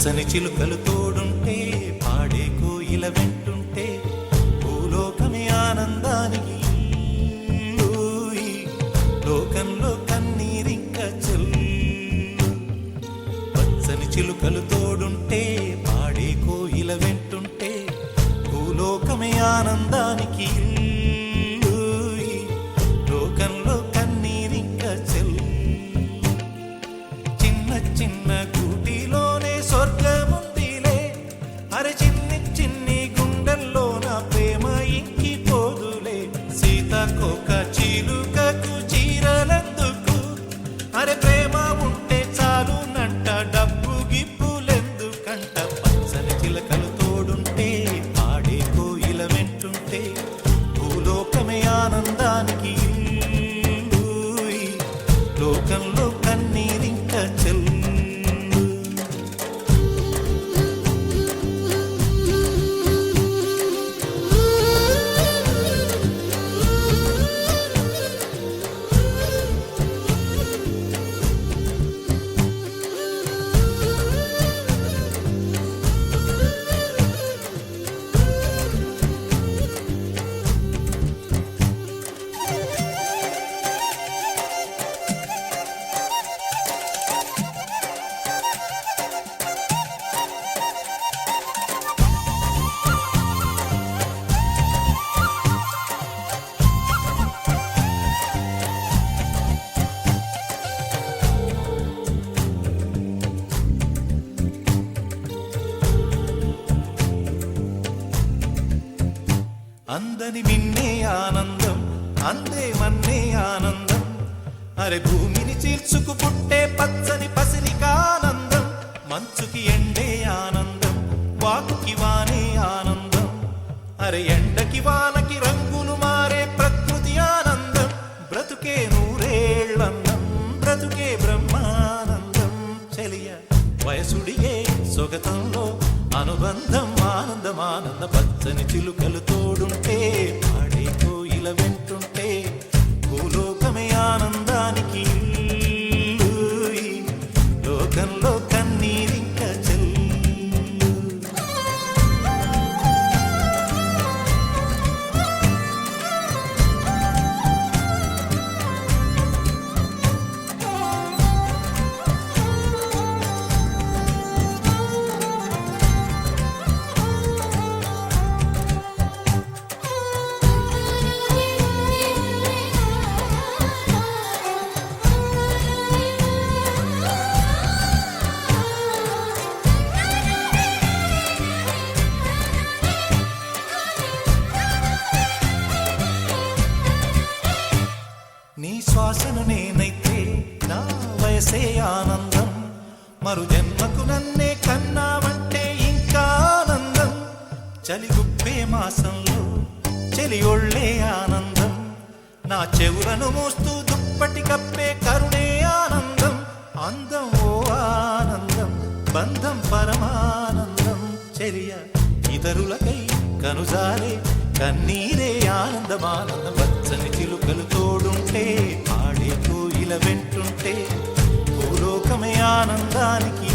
పచ్చని చిలుకలు తోడుంటే పాడే కోయిల వెంటుంటే భూలోకమే ఆనందానికి లోకంలో కన్నీరింక చెల్లు. పచ్చని చిలుకలు తోడుంటే పాడే కోయిల వెంటుంటే భూలోకమే ఆనందానికి లోకంలో కన్నీరింక చెల్లు. చిన్న చిన్న గూటిలోనే స్వర్గముందిలే, అరే చిన్ని చిన్ని గుండెల్లో నా ప్రేమ ఇంకిపోదులే. సీతాకోక చిలుకకు చీరలెందుకు, అరే ప్రేమ ఉంటే చాలు నంట, డబ్బు గిప్పులెందుకంట. పచ్చని చిలకలు తోడుంటే పాడే కోయిల వెంటుంటే భూలోకమే ఆనందానికి లోకంలో కన్నీరింక చెల్లు. అందని మిన్నే ఆనందం, అందే మన్నే ఆనందం, అరే భూమిని చీల్చుకు పుట్టే పచ్చని పసిరికానందం. మంచుకి ఎండే ఆనందం, వాకుకి వానే ఆనందం, అరే ఎండకి వానకి రంగులు మారే ప్రకృతి ఆనందం. బ్రతుకే నూరేళ్ళందం, బ్రతుకే బ్రహ్మానందం. చెలియ వయసుడిగే సొగతంలో అనుబంధం ఆనందం ఆనంద. పచ్చని చిలుకలు తోడుంటే పాడే కోయిల వెంటుంటే భూలోకమే ఆనందానికి లోకంలో కన్నీరింక చెల్లు. నీ శ్వాసను నేనైతే నా వయసే ఆనందం, మరు జన్మకు నన్నే కన్నావంటే ఇంకా ఆనందం. చలిగుప్పే మాసంలో చెలి ఒళ్ళే ఆనందం, నా చెవులను మోస్తూ దుప్పటి కప్పే కరుణే ఆనందం. అందం ఓ ఆనందం, బంధం పరమానందం. చెలియ ఇతరులకై కనుజారే కన్నీరే ఆనందమానందం. పచ్చని చిలుకలు తోడుంటే పాడే కోయిల వెంటుంటే భూలోకమే ఆనందానికి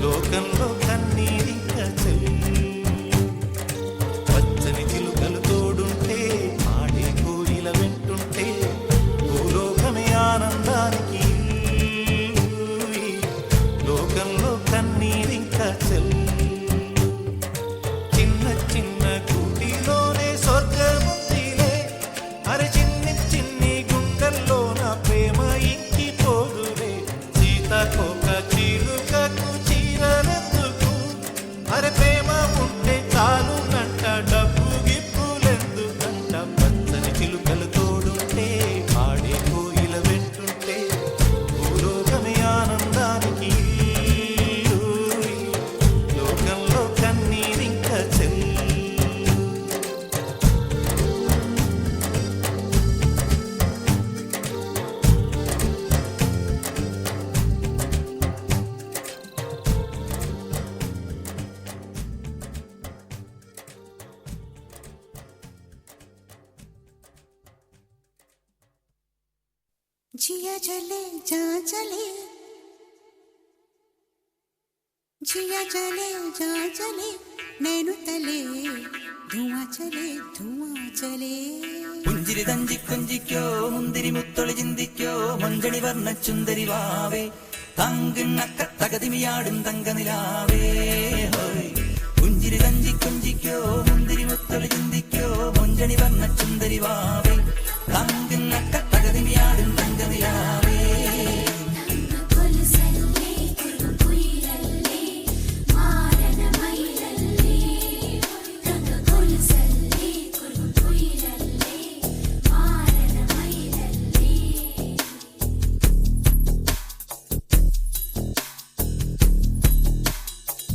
లోకంలో కన్నీరింక చెల్లు. పచ్చని చిలుకలు తోడుంటే పాడే కోయిల వెంటుంటే భూలోకమే ఆనందానికి లోకంలో కన్నీరింక చెల్లు. చిన్న చిన్న గూటిలోనే స్వర్గముందిలే, అరే చిన్ని చిన్ని గుండెల్లో నా ప్రేమ ఇంకిపోదులే. సీతాకోక చిలుకకు చీరలెందుకు, అరే ప్రేమ ఉంటే చాలు నంట, డబ్బు గిప్పులెందుకంట. పచ్చని చిలుకలు తోడుంటే పాడే కోయిల వెంటుంటే భూలోకమే ఆనందానికి లోకంలో కన్నీరింక చెల్లు. जिया चले जा चले जिया चले जा चले नैनु तले धुआं चले പുഞ്ചിരി തഞ്ചി കൊഞ്ചിക്കോ മുന്തിരി മുത്തൊളി ചിന്തിക്കോ മഞ്ചണി വർണ്ണ ചുന്ദരി വാവേ തങ്കിണ്ണക്ക തകതിമിയാടും തങ്കനിലാവേ ഹോയ് പുഞ്ചിരി തഞ്ചി കൊഞ്ചിക്കോ മുന്തിരി മുത്തൊളി ചിന്തിക്കോ മഞ്ചണി വർണ്ണ ചുന്ദരി വാവേ തങ്കിണ്ണക്ക തകതിമിയാടും തങ്കനിലാവേ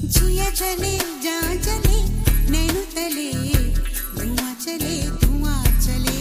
जिया चले जा चले नैनु तले धुआं चले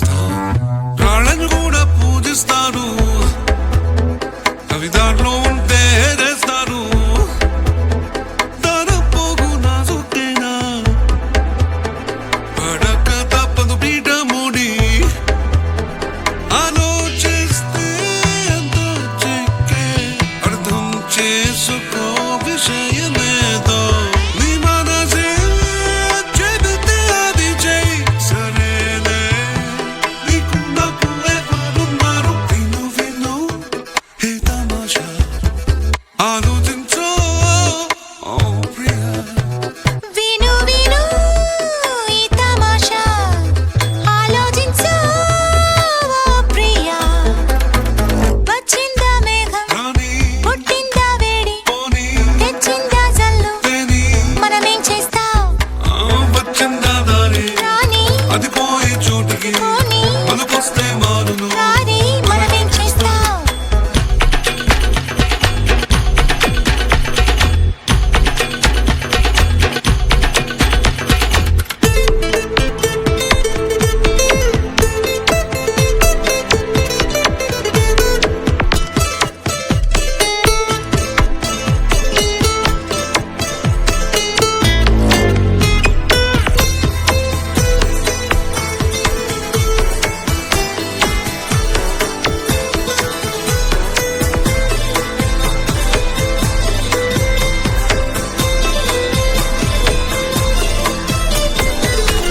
చేస్తాం రాళ్ళను కూడా పూజిస్తారు అవి దాంట్లో ఉంటే చేస్తారు దాన పోగు నా సుట్టేనా పడక తప్పదు పీట మూడి ఆలోచిస్తే ఎంత చెక్కే అర్థం చేసుకో విషయమేదో నీ మనసే చెబితే అది చెయ్యి సరేలే నీకు నాకు ఎవరున్నారు విను విను హే తమాషా ఆలోచించో ఓ ప్రియా విను విను ఈ తమాషా ఆలోచించు ఓ ప్రియా వచ్చిందా మేఘం రాణి పుట్టిందా వేడి పోనీ తెచ్చిందా జల్లు తేని మనమేం చేస్తాం వచ్చిందా దారి రాని అది పోయే చోటికి పోనీ మనకొస్తే మారును రాని మనమేం చేస్తాం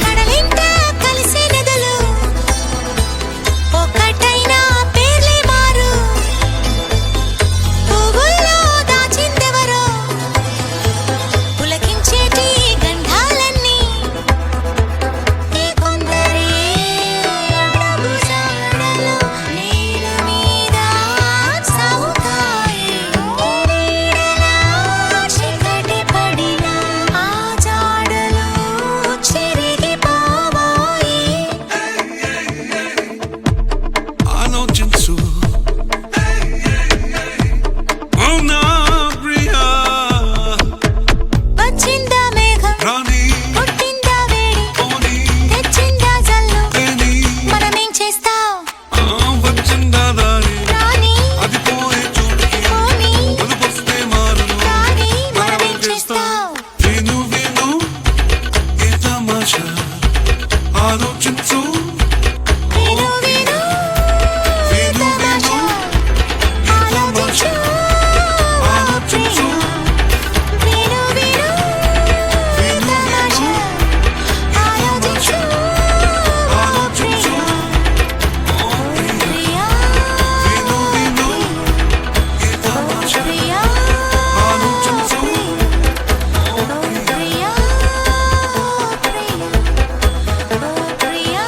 కడలింట కలిసే నదులు ఒక్కటైనా పేర్లే మారు పువ్వుల్లో దాచిందెవరో పులకించేటి గంధాలన్నీ ఈ కొందరి అడగు జాడలు నీల మీద సాగుతాయి నీడలా చీకటి పడిన ఆ జాడలు చెరిగిపోయి ఆలోచించు అవునా ప్రియా వచ్చిందా మేఘం రాణి పుట్టిందా వేడి పోనీ తెచ్చిందా జల్లు తేని మనమేం చేస్తాం వచ్చిందా దారి రాని అది పోయే చోటికి పోనీ మనకొస్తే మారును రాని మనమేం చేస్తాం విను విను ఏ తమాషా ఆలోచించు విను విను విను విను ఏ తమాషా ఆలోచించు విను విను విను విను ఆలోచించు ఆలోచించు ఓ ప్రియా ప్రియా విను విను ఏ తమాషా ప్రియా ఆలోచించు ఓ ప్రియా ప్రియా ప్రియా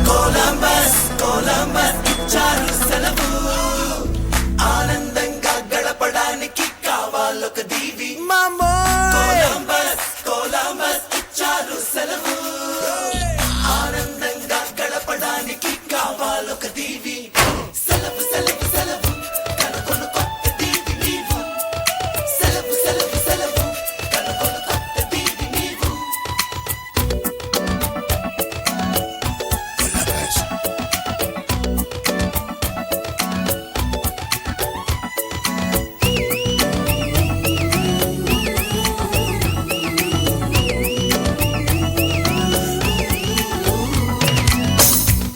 కొలంబస్ కొలంబస్ ఇచ్చారు సెలవు ఆనందంగా గడపడానికి కావాలొక దీవి కొలంబస్ కొలంబస్ ఇచ్చారు సెలవు ఆనందంగా గడపడానికి కావాలొక దీవి సెలవు సెలవు సెలవు కనుకొను కొత్త దీవి నీవు సెలవు సెలవు సెలవు కనుకొను కొత్త దీవి నీవు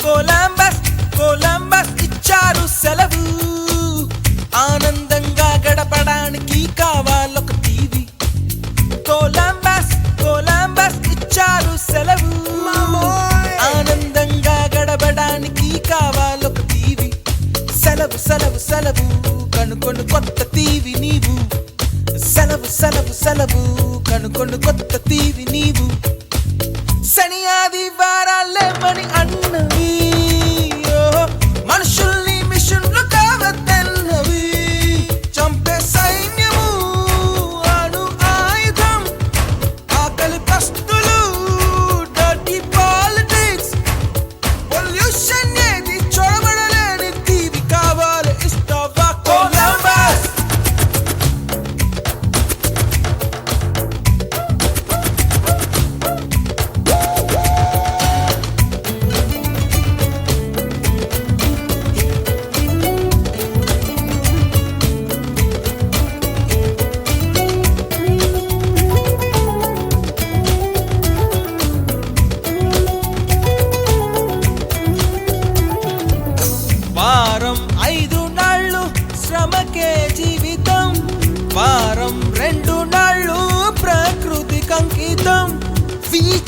కొలంబస్ కొలంబస్ ఇచ్చారు సెలవు ఆనందంగా గడపడానికి కావాలొక టీవీ కొలంబస్ కొలంబస్ ఇచ్చారు సెలవు ఆనందంగా గడపడానికి కావాలొక టీవీ సెలవు సెలవు సెలవు కనుకొను కొత్త టీవీ నీవు సెలవు సెలవు సెలవు కనుకొను కొత్త టీవీ నీవు శని ఆదివారాలేమని అన్నవి ఓ, మనుషుల్ని మిషన్లు కావద్దన్నవి చంపే సైన్యము అణు ఆయుధం ఆకలి పస్తులు డర్టీ పాలిటిక్స్ పొల్యూషన్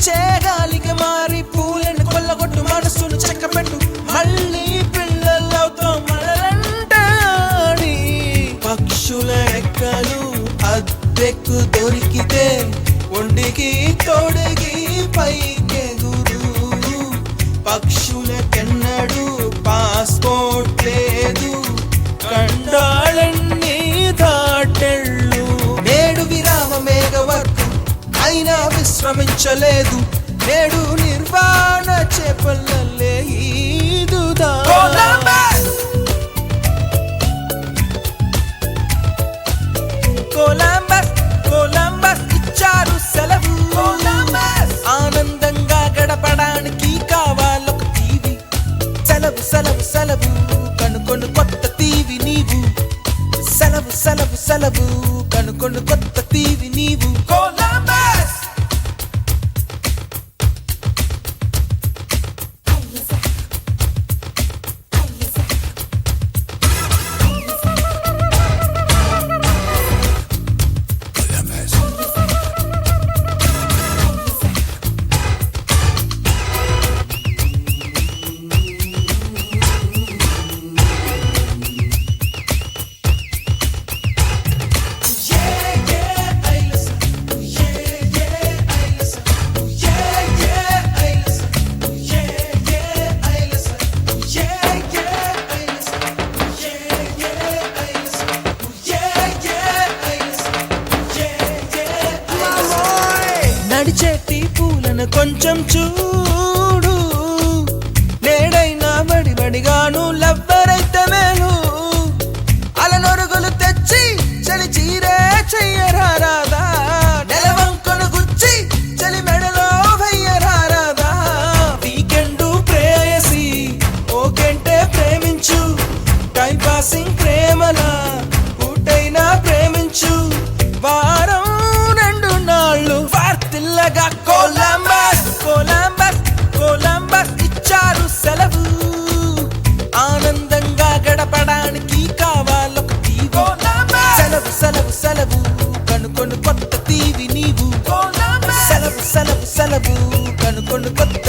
చేగాలిగా మారి పూలను కొల్లగొట్టు మనసును చెక్కపెట్టు మళ్ళీ పిల్లలతో మరలంటాడి పక్షుల రెక్కలు అద్దెకు దొరికితే ఒండికి తోడిగి పైకెగురు పక్షులకెన్నడు పాస్పోర్ట్ లేదు కండాళన్ని దాటెళ్ళు నేడు విరామ మేఘవర్గం అయినా విశ్రమించలేదు నేడు నిర్వాణ చేపల్లే ఈదుదా కొలంబస్ కొలంబస్ ఇచ్చారు సెలవు ఆనందంగా గడపడానికి కావాలొక తీవి సెలవు సెలవు సెలవు కనుకొను కొత్త తీవి నీవు సెలవు సెలవు సెలవు కనుకొను కొత్త తీవి నీవు కొలంబస్ నడిచేటి పూలను కొంచెం చూడు నేడైనా బడిగాను లవ్వరైతే మేలు అలనొరుగులు తెచ్చి చలి చీరే చెయ్యరాదా నెలవంకను గుచ్చి చలి మెడలో వెయ్యరాదా వీకెండు ప్రేయసి ఓకెంటే ప్రేమించు టైం పాసింగ్ ప్రేమలా పూటైనా ప్రేమించు వారం రెండు నాళ్ళు వార్తిల్లగా కొలంబస్ కొలంబస్ కొలంబస్ ఇచ్చారు సెలవు ఆనందంగా గడపడానికి కావాలొక తీవి సెలవు సెలవు సెలవు కనుకొను కొత్త తీవి నీవు సెలవు సెలవు సెలవు కనుకొను కొత్త